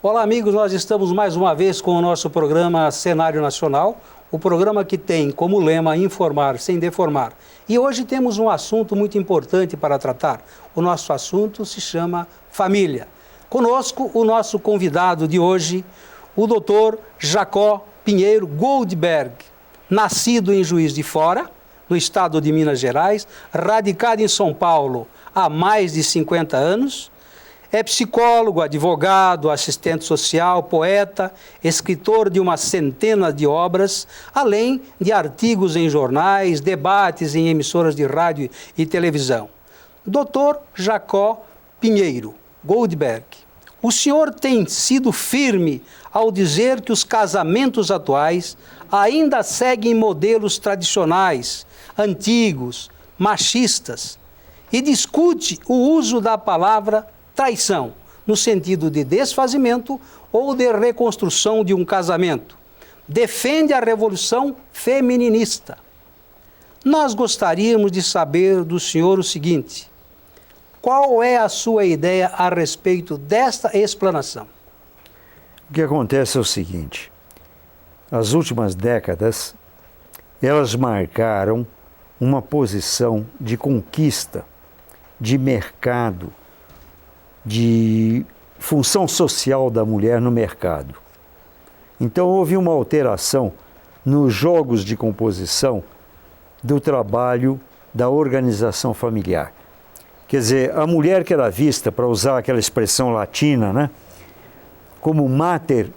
Olá, amigos, nós estamos mais uma vez com o nosso programa Cenário Nacional, o programa que tem como lema informar sem deformar. E hoje temos um assunto muito importante para tratar. O nosso assunto se chama família. Conosco, o nosso convidado de hoje, o Dr. Jacó Pinheiro Goldberg, nascido em Juiz de Fora, no estado de Minas Gerais, radicado em São Paulo há mais de 50 anos, é psicólogo, advogado, assistente social, poeta, escritor de uma centena de obras, além de artigos em jornais, debates em emissoras de rádio e televisão. Dr. Jacó Pinheiro Goldberg, o senhor tem sido firme ao dizer que os casamentos atuais ainda seguem modelos tradicionais, antigos, machistas, e discute o uso da palavra traição, no sentido de desfazimento ou de reconstrução de um casamento. Defende a revolução feminista. Nós gostaríamos de saber do senhor o seguinte: qual é a sua ideia a respeito desta explanação? O que acontece é o seguinte: as últimas décadas, elas marcaram uma posição de conquista, de mercado, de função social da mulher no mercado. Então houve uma alteração nos jogos de composição do trabalho da organização familiar. Quer dizer, a mulher que era vista, para usar aquela expressão latina, né, como mater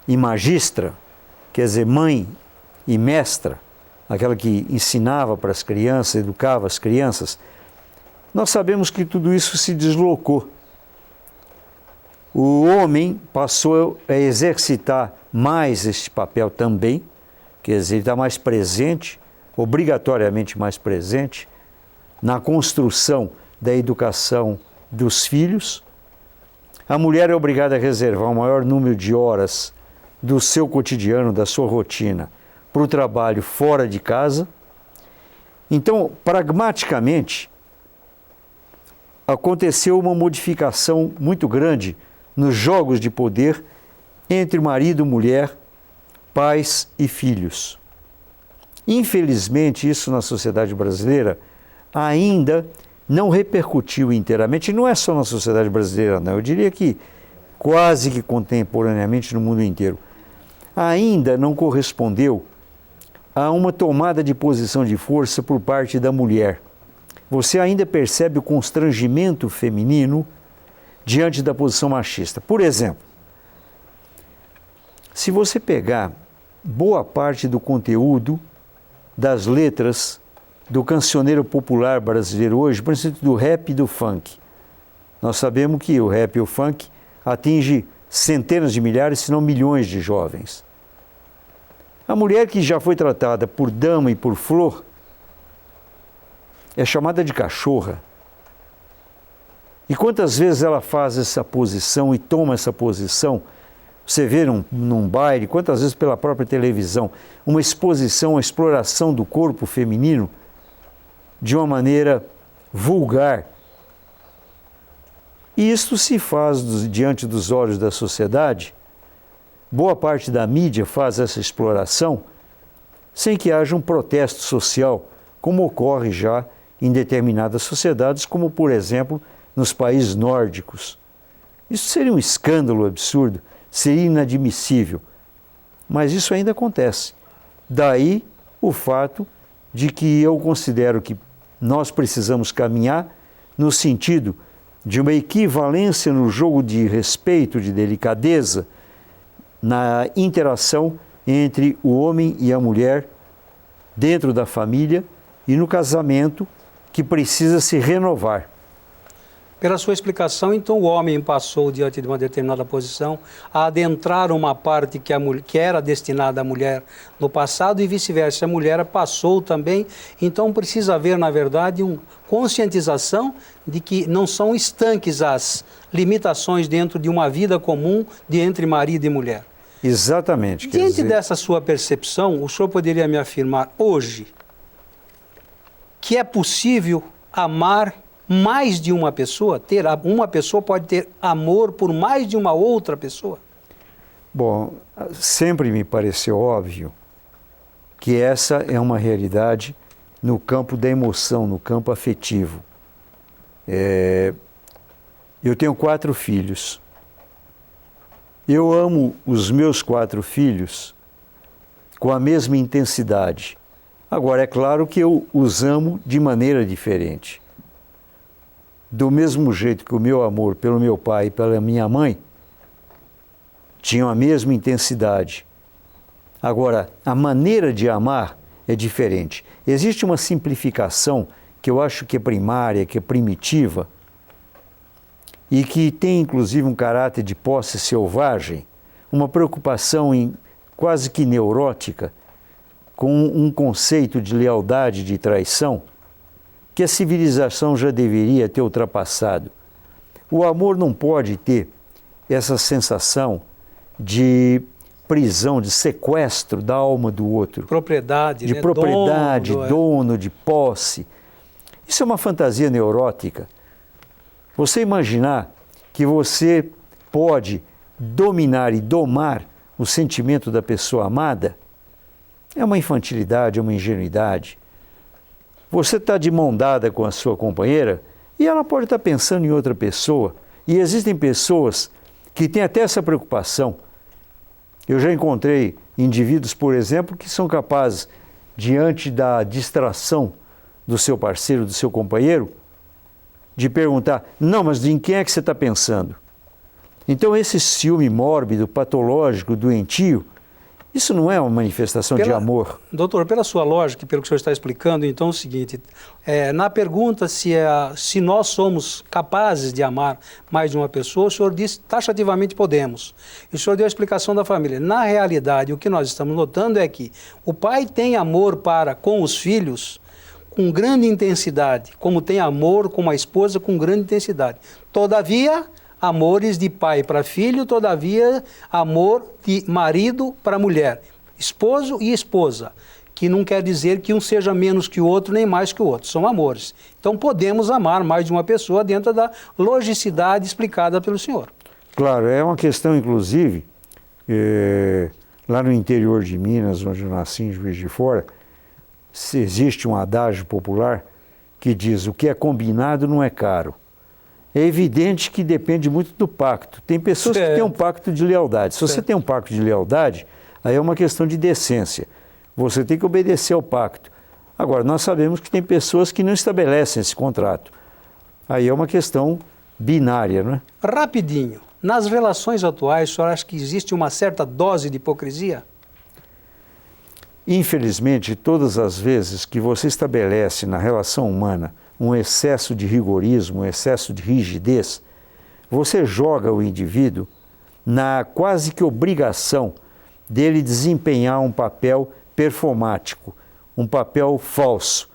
e magistra, quer dizer, mãe e mestra, aquela que ensinava para as crianças, educava as crianças, nós sabemos que tudo isso se deslocou. O homem passou a exercitar mais este papel também, quer dizer, ele está mais presente, obrigatoriamente mais presente, na construção da educação dos filhos. A mulher é obrigada a reservar o maior número de horas do seu cotidiano, da sua rotina, para o trabalho fora de casa. Então, pragmaticamente, aconteceu uma modificação muito grande nos jogos de poder entre marido, mulher, pais e filhos. Infelizmente, isso na sociedade brasileira ainda não repercutiu inteiramente, não é só na sociedade brasileira, não. Eu diria que quase que contemporaneamente no mundo inteiro. Ainda não correspondeu a uma tomada de posição de força por parte da mulher. Você ainda percebe o constrangimento feminino diante da posição machista. Por exemplo, se você pegar boa parte do conteúdo das letras do cancioneiro popular brasileiro hoje, principalmente do rap e do funk, nós sabemos que o rap e o funk atinge centenas de milhares, se não milhões de jovens. A mulher que já foi tratada por dama e por flor é chamada de cachorra. E quantas vezes ela faz essa posição e toma essa posição? Você vê num baile, quantas vezes pela própria televisão, uma exposição, uma exploração do corpo feminino de uma maneira vulgar. E isto se faz diante dos olhos da sociedade. Boa parte da mídia faz essa exploração sem que haja um protesto social, como ocorre já em determinadas sociedades, como, por exemplo, nos países nórdicos. Isso seria um escândalo absurdo, seria inadmissível. Mas isso ainda acontece. Daí o fato de que eu considero que nós precisamos caminhar no sentido de uma equivalência no jogo de respeito, de delicadeza, na interação entre o homem e a mulher dentro da família e no casamento, que precisa se renovar. Pela sua explicação, então, o homem passou, diante de uma determinada posição, a adentrar uma parte que era destinada à mulher no passado e vice-versa. A mulher passou também, então precisa haver, na verdade, uma conscientização de que não são estanques as limitações dentro de uma vida comum entre marido e mulher. Exatamente. Diante dessa sua percepção, o senhor poderia me afirmar hoje que é possível amar mais de uma pessoa? Uma pessoa pode ter amor por mais de uma outra pessoa? Bom, sempre me pareceu óbvio que essa é uma realidade no campo da emoção, no campo afetivo. Eu tenho 4 filhos. Eu amo os meus 4 filhos com a mesma intensidade. Agora, é claro que eu os amo de maneira diferente. Do mesmo jeito que o meu amor pelo meu pai e pela minha mãe tinham a mesma intensidade. Agora, a maneira de amar é diferente. Existe uma simplificação que eu acho que é primária, que é primitiva, e que tem inclusive um caráter de posse selvagem, uma preocupação quase que neurótica, com um conceito de lealdade, de traição, que a civilização já deveria ter ultrapassado. O amor não pode ter essa sensação de prisão, de sequestro da alma do outro. Propriedade, de né? propriedade, dono, de posse. Isso é uma fantasia neurótica. Você imaginar que você pode dominar e domar o sentimento da pessoa amada é uma infantilidade, é uma ingenuidade. Você está de mão dada com a sua companheira e ela pode estar pensando em outra pessoa. E existem pessoas que têm até essa preocupação. Eu já encontrei indivíduos, por exemplo, que são capazes, diante da distração do seu parceiro, do seu companheiro, de perguntar, não, mas em quem é que você está pensando? Então esse ciúme mórbido, patológico, doentio, isso não é uma manifestação de amor. Doutor, pela sua lógica e pelo que o senhor está explicando, então é o seguinte, na pergunta se nós somos capazes de amar mais de uma pessoa, o senhor disse taxativamente podemos. E o senhor deu a explicação da família. Na realidade, o que nós estamos notando é que o pai tem amor para com os filhos com grande intensidade, como tem amor com a esposa com grande intensidade. Todavia, amores de pai para filho, todavia, amor de marido para mulher, esposo e esposa, que não quer dizer que um seja menos que o outro, nem mais que o outro, são amores. Então, podemos amar mais de uma pessoa dentro da logicidade explicada pelo senhor. Claro, é uma questão, inclusive, lá no interior de Minas, onde eu nasci, em Juiz de Fora, se existe um adágio popular que diz: o que é combinado não é caro. É evidente que depende muito do pacto. Tem pessoas que têm um pacto de lealdade. Se você tem um pacto de lealdade, aí é uma questão de decência. Você tem que obedecer ao pacto. Agora, nós sabemos que tem pessoas que não estabelecem esse contrato. Aí é uma questão binária, não é? Rapidinho, nas relações atuais, o senhor acha que existe uma certa dose de hipocrisia? Infelizmente, todas as vezes que você estabelece na relação humana um excesso de rigorismo, um excesso de rigidez, você joga o indivíduo na quase que obrigação dele desempenhar um papel performático, um papel falso.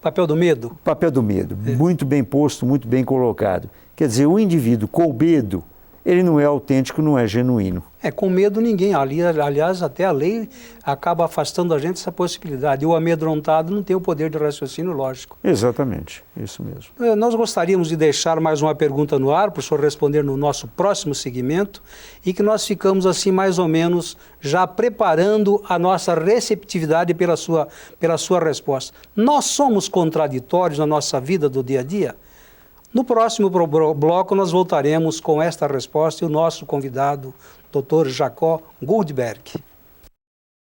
Papel do medo? Papel do medo, muito bem posto, muito bem colocado. Quer dizer, o indivíduo com medo, ele não é autêntico, não é genuíno. Com medo ninguém, aliás, até a lei acaba afastando a gente dessa possibilidade. O amedrontado não tem o poder de raciocínio lógico. Exatamente, isso mesmo. Nós gostaríamos de deixar mais uma pergunta no ar, para o senhor responder no nosso próximo segmento, e que nós ficamos assim mais ou menos já preparando a nossa receptividade pela sua resposta. Nós somos contraditórios na nossa vida do dia a dia? No próximo bloco nós voltaremos com esta resposta e o nosso convidado, Dr. Jacó Goldberg.